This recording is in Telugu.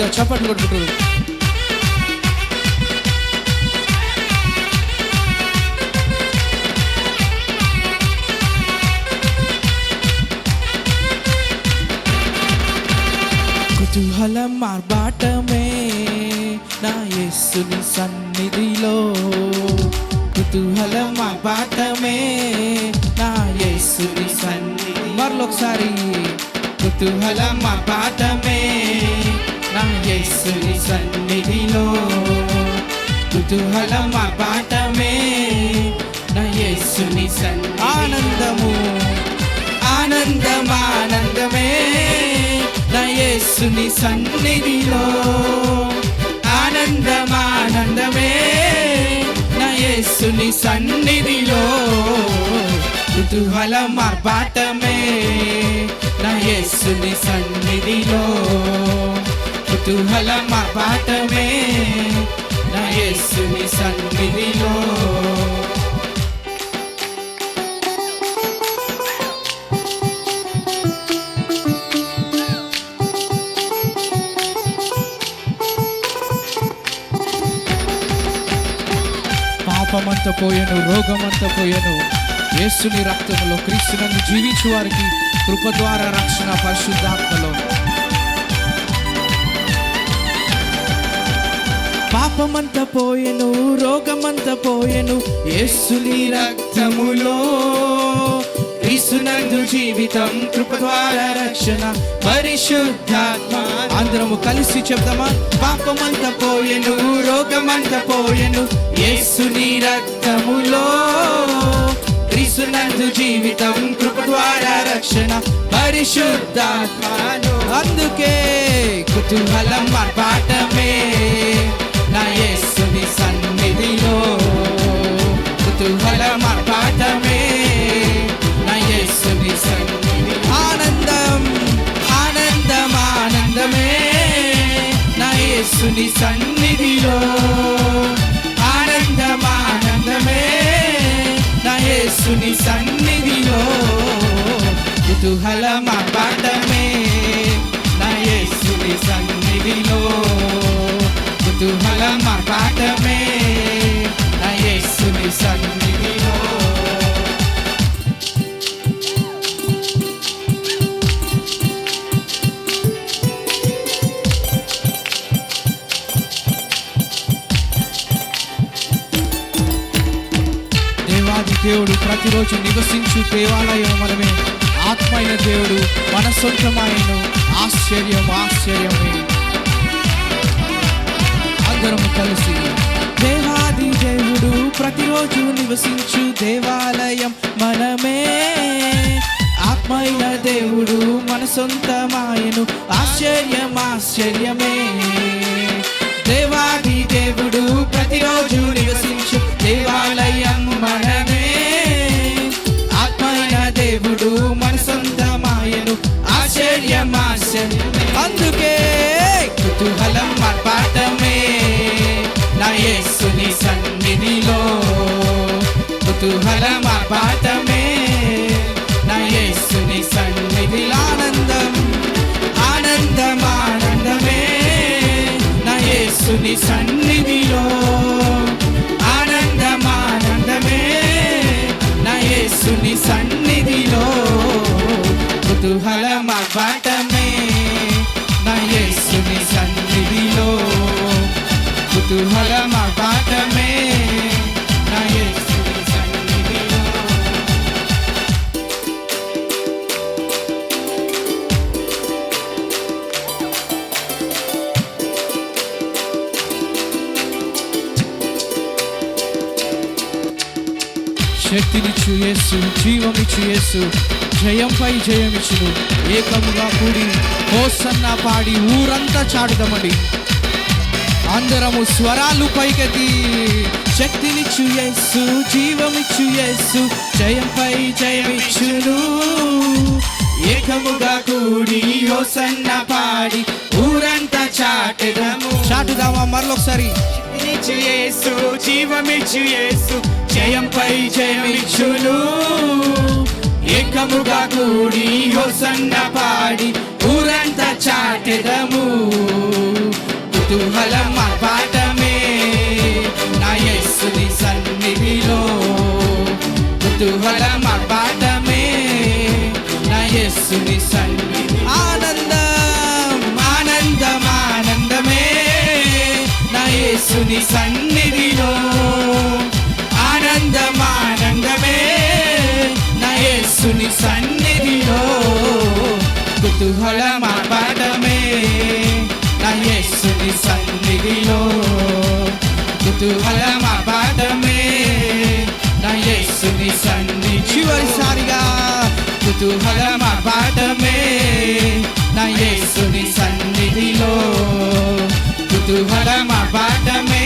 గట్టిగా చప్పట్లు కొట్టుకుంటారు. కుతూహలం ఆర్భాటమే నా యేసుని సన్నిధిలో, కుతూహలం ఆర్భాటమే నా యేసుని సన్నిధి. మరొకసారి కుతూహలం ఆర్భాటమే నా యేసుని సన్నిధిలో, కుతూహలం ఆర్భాటమే నా యేసుని సన్నిధి. ఆనందము ఆనందం ఆనందమే నా యేసుని సన్నిధిలో, ఆనందం ఆనందమే నా యేసుని సన్నిధిలో, కుతూహలం ఆర్భాటమే నా యేసుని సన్నిధిలో, కుతూహలం ఆర్భాటమే నా యేసుని సన్నిధిలో. పాపమంతా పోయెను, రోగమంతా పోయెను, యేసుని రక్తములో క్రీస్తునందు జీవించు వారికి కృప ద్వారా రక్షణ పరిశుద్ధాత్మలో. పాపమంతా పోయెను, రోగమంతా పోయెను, యేసుని రక్తములో క్రీస్తునందు జీవితం, కృప ద్వారా రక్షణ పరిశుద్ధాత్మ. అందరము కలిసి చెప్దామా? పాపమంతా పోయెను, రోగమంతా పోయెను, యేసుని రక్తములో క్రీస్తునందు జీవితం, కృప ద్వారా రక్షణ పరిశుద్ధాత్మలో. అందుకే కుతూహలం ఆర్భాటమే నా యేసుని సన్నిధిలో, కుతూహలం ఆర్భాటమే నా యేసుని సన్నిధి. ఆనందం ఆనందం ఆనందమే నా యేసుని సన్నిధిలో, ఆనందం ఆనందమే నా యేసుని సన్నిధిలో, కుతూహలం ఆర్భాటమే నా యేసుని సన్నిధిలో, కుతూహలం ఆర్భాటమే నా యేసుని సన్నిధిలో. దేవాది దేవుడు ప్రతిరోజు నివసించు దేవాలయం మనమే, ఆత్మ అయిన దేవుడు మన సొంతమైన ఆశ్చర్యం ఆశ్చర్యమే. అందరము కలిసి దేవాది దేవుడు ప్రతిరోజు నివసించు దేవాలయం మనమే, ఆత్మ అయిన దేవుడు మన సొంతమాయను ఆశ్చర్యం ఆశ్చర్యమే. దేవాది దేవుడు ప్రతిరోజు నివసించు దేవాలయం మనమే, ఆత్మ అయిన దేవుడు మన సొంతమాయను ఆశ్చర్యం ఆశ్చర్యమే. అందుకే కుతూహలం ఆర్భాటమే నా యేసుని సన్నిధిలో, కుతూహలం ఆర్భాటమే నా యేసుని సన్నిధిలో. ఆనందం ఆనందం ఆనందమే నా యేసుని సన్నిధిలో, ఆనందం ఆనందమే నా యేసుని సన్నిధిలో, కుతూహలం ఆర్భాటమే నా యేసుని సన్నిధిలో, కుతూహలం ఆర్భాటమే నా యేసుని సన్నిధిలో. శక్తినిచ్చు యేసు, జీవమిచ్చు యేసు, జయంపై జయమిచ్చును. ఏకముగా కూడి హోసన్నా పాడి ఊరంతా చాటుదామండి. అందరము స్వరాలు పైకెత్తి శక్తినిచ్చు యేసు, జీవమిచ్చు యేసు, జయంపై జయమిచ్చును. ఏకముగా కూడి హోసన్నా పాడి ఊరంతా చాటుదామా? మరొకసారి శక్తినిచ్చు యేసు, జీవమిచ్చు యేసు, జయంపై జయమిచ్చును. ఏకముగా కూడి హోసన్నా పాడి ఊరంతా ఊరంతా చాటెదము కుతూహలం ఆర్భాటమే నా యేసుని సన్నిధిలో కుతూహలం ఆర్భాటమే నా యేసుని సన్నిధి ఆనందం ఆనందం ఆనందమే నా యేసుని సన్నిధిలో ఆనందం ఆనందమే నా యేసుని సన్నిధిలో కుతూహలం ఆర్భాటమే నా యేసుని సన్నిధిలో కుతూహలం ఆర్భాటమే నా యేసుని సన్నిధి చివరిసారిగా కుతూహలం ఆర్భాటమే నా యేసుని సన్నిధిలో కుతూహలం ఆర్భాటమే